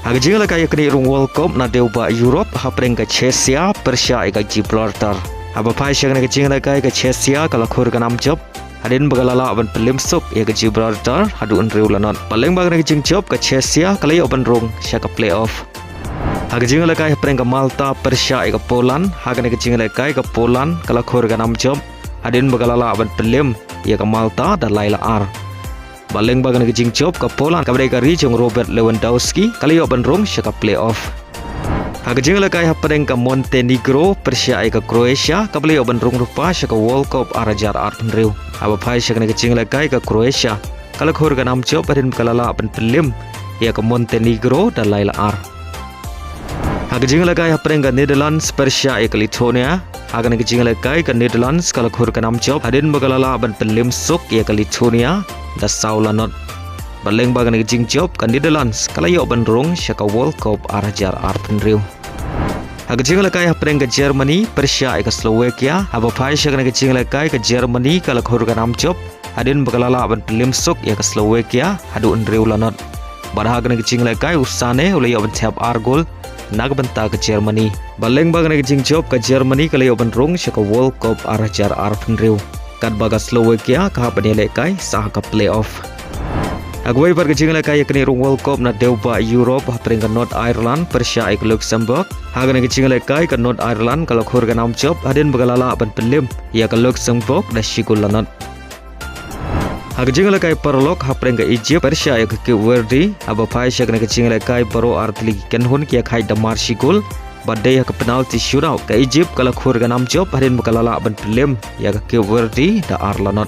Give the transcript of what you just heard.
Hak jing la kaya kini rung World Cup na deu ba Europe hapreng ka Cheshire Persia ika Gibraltar. Haba pai syang na jing la kaya ka Cheshire kala khur ka nam job. Hadin bagalala aban pelim sok ika Gibraltar hadu unriu lanot. Paling bag na jing job ka Cheshire kala aban rung syaka playoff. Hak jing la kaya hapreng ka Malta Persia ika Poland. Hak na jing la kaya ka Poland kala khur ka nam job. Hadin bagalala aban pelim ika Malta dan Laila R. Baling bagan ke jing job ke Poland kabrai ka Rung Robert Lewandowski kali open rung syaka playoff. Hak jing la kai hapadeng ka Montenegro Persia ke Croatia kabrai open rung rupa syaka World Cup arajar arpen riu. Aba pai syaka ke jing la kai ke Croatia kala khur ka nam job badin kalala apen pelim ya ke Montenegro dan Laila R. Hak jing la kai hapadeng ka Netherlands Persia ke Lithuania. Hak ke jing la kai ke Netherlands kala khur ka nam job hadin bagalala apen pelim sok ya ke Lithuania da saulanot. Baleng bagan ke jing job kan Netherlands kala yo ban rung syaka World Cup arajar arpen riu. Hak jing la kai hapreng ke Germany Persia ke Slovakia aba pai syaka ke jing la kai ke Germany kala khur ka nam job hadin bagalala ban pelim sok ya ke Slovakia hadu unriu lanot. Barha ke jing la kai usane ule yo ban tap argol nag banta ke Germany. Baleng bagan ke jing job ke Germany kala yo ban rung syaka World Cup arajar arpen riu. Kat baga Slovakia ka panile kai sah ka playoff. Agway bar kejing la kai kini rung World Cup na deuba Europe hapreng ka North Ireland Persia ke Luxembourg. Hagan kejing la kai ka North Ireland kalau khur ka nam job hadin bagalala ban pelim ya ka Luxembourg da shigul lanot. Hagajing la kai parlok hapreng ka Egypt Persia ke Cape Verde aba pai syak na kejing la kai baro artli kenhun kia khai da mar shigul. Badai ke penalti shootout ke Egypt kala khur ka nam job hadin bakalala ban pelim ya ke Cape Verde da arlanot.